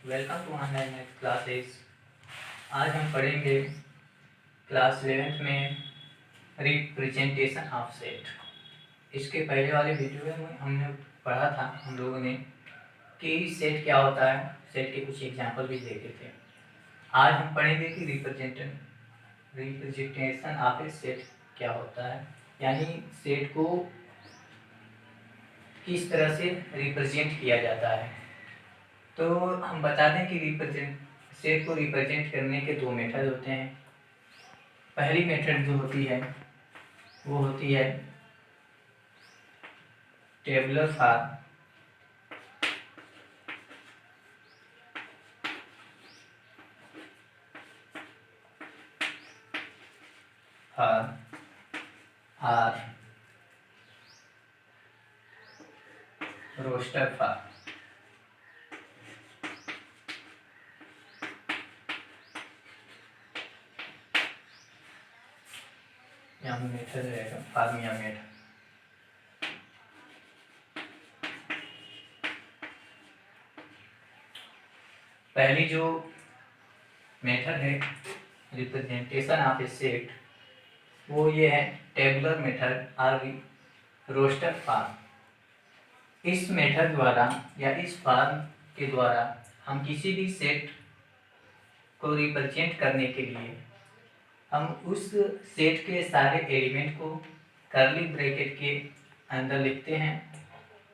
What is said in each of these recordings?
Welcome to online math classes. आज हम पढ़ेंगे क्लास 11th में रिप्रेजेंटेशन ऑफ सेट। इसके पहले वाले वीडियो में हमने पढ़ा था हम लोगों ने कि सेट क्या होता है, सेट के कुछ एग्जांपल भी देखे थे। आज हम पढ़ेंगे कि रिप्रेजेंटेशन ऑफ ए सेट क्या होता है, यानी सेट को किस तरह से रिप्रेजेंट किया जाता है। तो हम बता दें कि सेट को रिप्रेजेंट करने के दो मेथड होते हैं। पहली मेथड जो होती है वो होती है टेबुलर फॉर्म, और रोस्टर फॉर्म। यहाँ मेथड रहेगा फार्मिया मेथड। पहली जो मेथड है रिप्रेजेंटेशन ऑफ ए सेट वो ये है टेबुलर मेथड और रोस्टर फॉर्म। इस मेथड द्वारा या इस फॉर्म के द्वारा हम किसी भी सेट को रिप्रेजेंट करने के लिए हम उस सेट के सारे एलिमेंट को कर्ली ब्रैकेट के अंदर लिखते हैं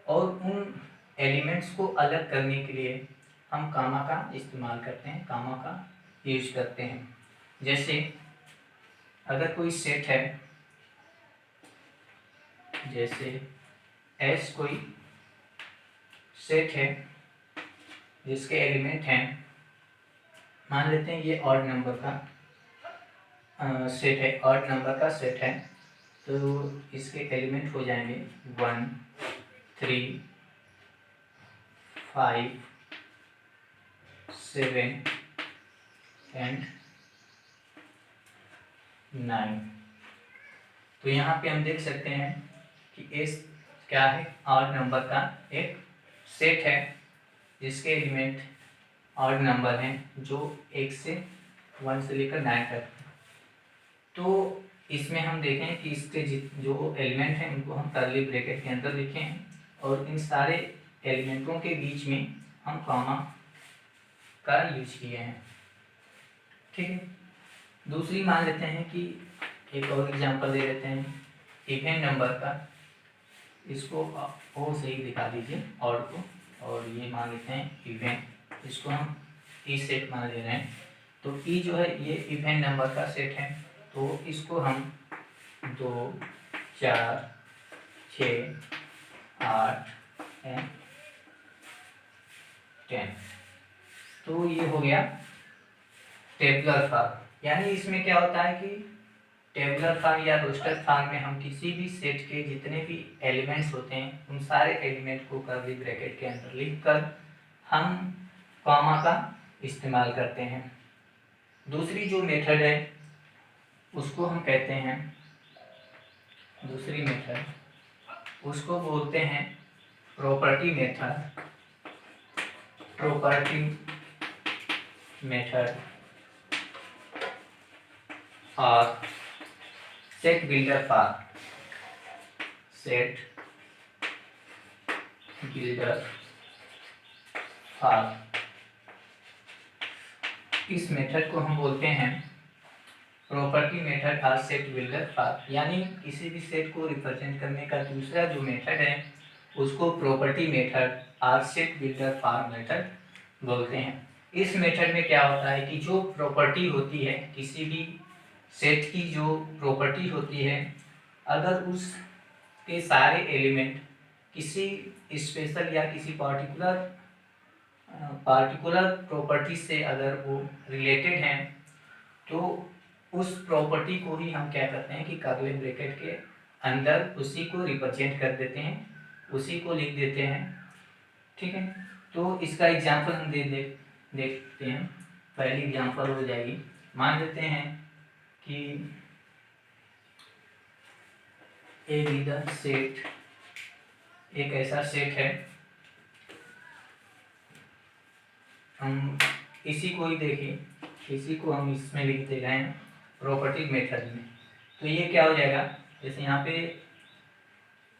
और उन एलिमेंट्स को अलग करने के लिए हम कामा का इस्तेमाल करते हैं, कामा का यूज करते हैं। जैसे अगर कोई सेट है, जैसे एस कोई सेट है जिसके एलिमेंट हैं, मान लेते हैं ये ऑड नंबर का सेट है, ऑड नंबर का सेट है, तो इसके एलिमेंट हो जाएंगे 1, 3, 5, 7 एंड 9। तो यहाँ पे हम देख सकते हैं कि एस क्या है, ऑड नंबर का एक सेट है जिसके एलिमेंट ऑड नंबर हैं जो 1 से लेकर 9 तक। तो इसमें हम देखें कि इसके जो एलिमेंट हैं उनको हम कर्ली ब्रैकेट के अंदर लिखे हैं और इन सारे एलिमेंटों के बीच में हम कॉमा का यूज किए हैं। ठीक है। दूसरी मान लेते हैं कि एक और एग्जांपल दे लेते हैं इवन नंबर का। इसको ओ से ही दिखा दीजिए ऑड को, और ये मान लेते हैं इवन, इसको हम ई सेट मान ले रहे हैं। तो ई जो है ये इवन नंबर का सेट है, तो इसको हम 2, 4, 6, 8 एंड 10। तो ये हो गया टेबुलर फॉर्म। यानी इसमें क्या होता है कि टेबुलर फॉर्म या रोस्टर फॉर्म में हम किसी भी सेट के जितने भी एलिमेंट्स होते हैं उन सारे एलिमेंट को कर्ली ब्रैकेट के अंदर लिखकर हम कॉमा का इस्तेमाल करते हैं। दूसरी जो मेथड है उसको हम कहते हैं, दूसरी मेथड उसको बोलते हैं प्रॉपर्टी मेथड। प्रॉपर्टी मेथड और set builder form, set builder form. इस मेथड को हम बोलते हैं प्रॉपर्टी मेथड और सेट बिल्डर फॉर्म। यानी किसी भी सेट को रिप्रेजेंट करने का दूसरा जो मेथड है उसको प्रॉपर्टी मेथड और सेट बिल्डर फॉर्म मेथड बोलते हैं। इस मेथड में क्या होता है कि जो प्रॉपर्टी होती है, किसी भी सेट की जो प्रॉपर्टी होती है, अगर उस के सारे एलिमेंट किसी स्पेशल या किसी पार्टिकुलर प्रॉपर्टी से अगर वो रिलेटेड हैं तो उस प्रॉपर्टी को ही हम क्या करते हैं कि कर्ली ब्रैकेट के अंदर उसी को रिप्रेजेंट कर देते हैं, उसी को लिख देते हैं। ठीक है। तो इसका एग्जांपल हम देखते हैं। पहली एग्जांपल हो जाएगी, मान लेते हैं कि ए गिवन सेट एक ऐसा सेट है हम इसी को ही देखें, इसी को हम इसमें लिख दे रहे हैं प्रॉपर्टी मेथड में। तो ये क्या हो जाएगा, जैसे यहाँ पे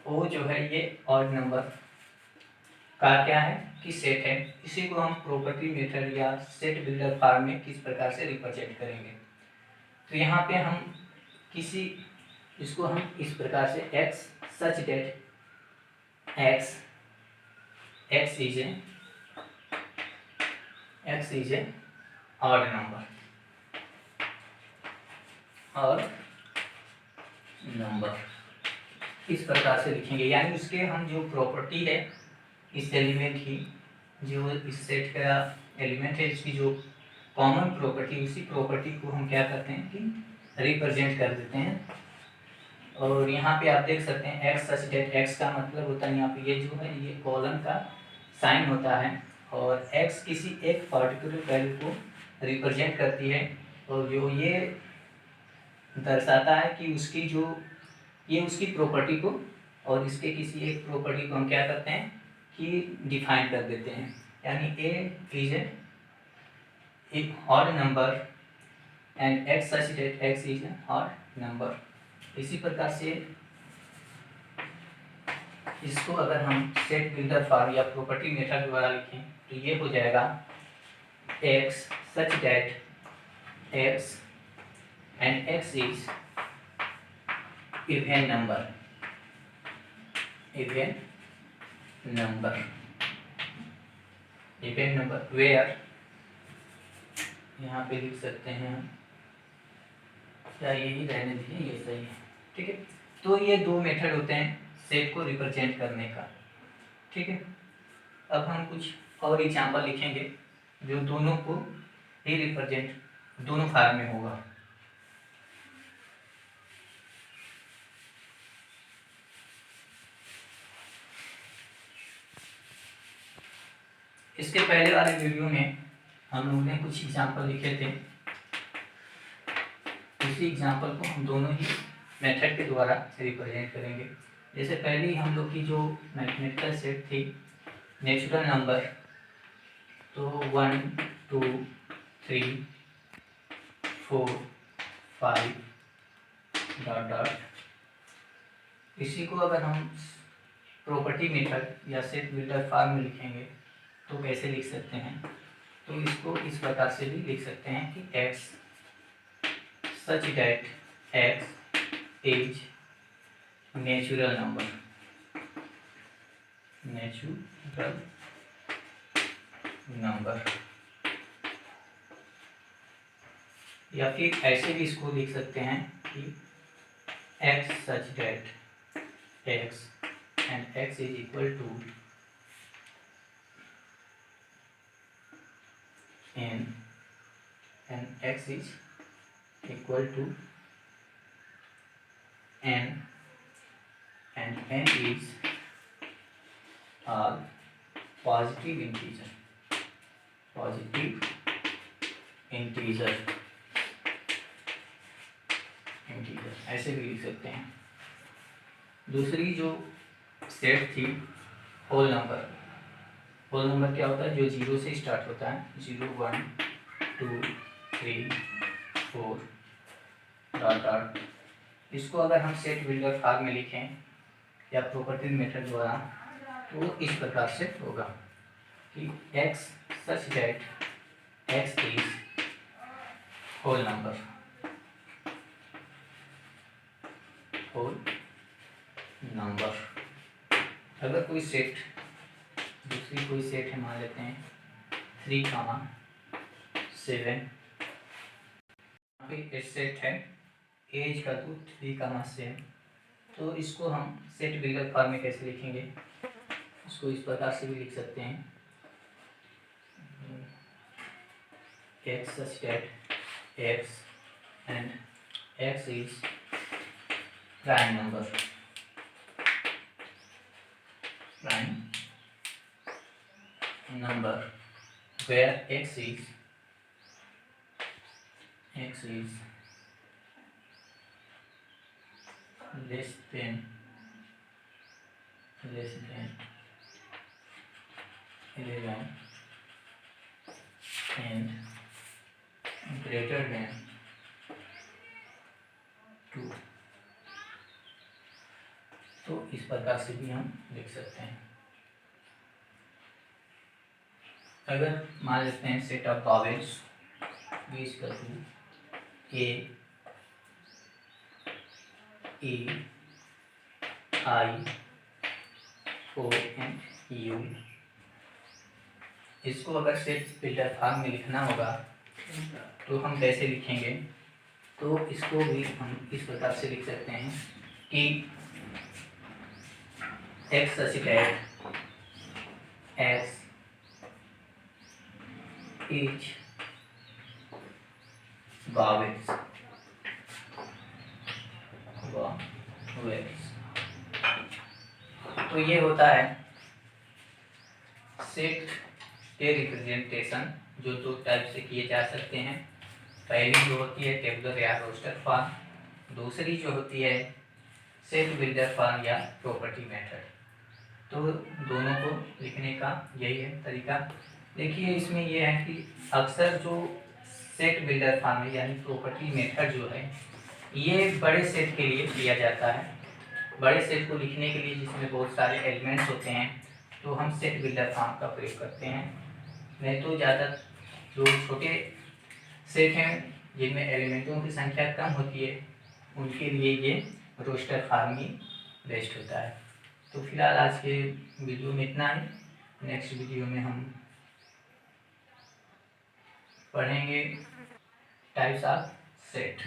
ओ जो है ये ऑड नंबर का क्या है कि सेट है, इसी को हम प्रॉपर्टी मेथड या सेट बिल्डर फॉर्म में किस प्रकार से रिप्रेजेंट करेंगे। तो यहाँ पे हम किसी इसको हम इस प्रकार से x such that x is a odd number इस प्रकार से लिखेंगे। यानी उसके हम जो प्रॉपर्टी है इस एलिमेंट की, जो इस सेट का एलिमेंट है, इसकी जो कॉमन प्रॉपर्टी, उसी प्रॉपर्टी को हम क्या करते हैं कि रिप्रेजेंट कर देते हैं। और यहाँ पे आप देख सकते हैं एक्स सच डेट, एक्स का मतलब होता है यहाँ पे ये जो है ये कॉलम का साइन होता है, और एक्स किसी एक पर्टिकुलर वैल्यू को रिप्रेजेंट करती है, और जो ये दर्शाता है कि उसकी जो ये उसकी प्रॉपर्टी को और इसके किसी एक प्रॉपर्टी को हम क्या करते हैं कि डिफाइन कर देते हैं। यानी A is a odd number and X such that X is an odd number. इसी प्रकार से इसको अगर हम सेट बिल्डर फॉर्म या प्रॉपर्टी मेथड द्वारा लिखें तो ये हो जाएगा X such that X and X is even number where, यहाँ पे लिख सकते हैं हम, क्या यही रहने दीजिए, ये सही है, ठीक है। तो ये दो मेथड होते हैं सेट को रिप्रेजेंट करने का, ठीक है। अब हम कुछ और एग्जाम्पल लिखेंगे जो दोनों को ही रिप्रेजेंट दोनों फॉर्म में होगा। इसके पहले वाले वीडियो में हम लोगों ने कुछ एग्जाम्पल लिखे थे, उसी एग्जाम्पल को हम दोनों ही मेथड के द्वारा रिप्रेजेंट करेंगे। जैसे पहले हम लोग की जो मैथमेटिकल सेट थी नेचुरल नंबर, तो 1 2 3 4 5 डॉट डॉट, इसी को अगर हम प्रॉपर्टी मेथड या सेट बिल्डर फॉर्म में लिखेंगे तो कैसे लिख सकते हैं, तो इसको इस प्रकार से भी लिख सकते हैं कि x such that x is natural number, या फिर ऐसे भी इसको लिख सकते हैं कि x such that x and x is equal to n and x is equal to n and n is all positive integer ऐसे भी लिख सकते हैं। दूसरी जो सेट थी होल नंबर क्या होता है, जो 0 से स्टार्ट होता है, 0 1 2 3 4 डॉट डॉट। इसको अगर हम सेट बिल्डर फॉर्म में लिखें या प्रॉपर्टी मेथड द्वारा तो इस प्रकार से होगा कि x such that x is whole number अगर कोई सेट, दूसरी कोई सेट है मान लेते हैं 3, 7, यहाँ पे एक सेट है एज का तो 3, 7, तो इसको हम सेट बिल्डर फॉर्म में कैसे लिखेंगे, इसको इस प्रकार से भी लिख सकते हैं x such that x and x is prime number where x is less than 11 and greater than 2। तो इस प्रकार से भी हम लिख सकते हैं। अगर मान लेते हैं set of vowels B equal to A E I O N U, इसको अगर सेट बिल्डर फॉर्म में लिखना होगा तो हम कैसे लिखेंगे? तो इसको भी हम इस प्रकार से लिख सकते हैं कि x each vowels तो ये होता है सेट के रिप्रेजेंटेशन, जो दो टाइप से किए जा सकते हैं। पहली जो होती है टेबुलर या रोस्टर फॉर्म, दूसरी जो होती है सेट बिल्डर फॉर्म या प्रॉपर्टी मेथड। तो दोनों को लिखने का यही है तरीका। देखिए इसमें यह है कि अक्सर जो सेट बिल्डर फॉर्म है यानी प्रॉपर्टी मेथड जो है ये बड़े सेट के लिए किया जाता है। बड़े सेट को लिखने के लिए जिसमें बहुत सारे एलिमेंट्स होते हैं तो हम सेट बिल्डर फॉर्म का प्रयोग करते हैं। नहीं तो ज़्यादा जो छोटे सेट हैं जिनमें एलिमेंटों की संख्या कम होती है उनके लिए ये रोस्टर फॉर्म ही बेस्ट होता है। तो फिलहाल आज के वीडियो में इतना ही। नेक्स्ट वीडियो में हम पढ़ेंगे टाइप्स ऑफ सेट।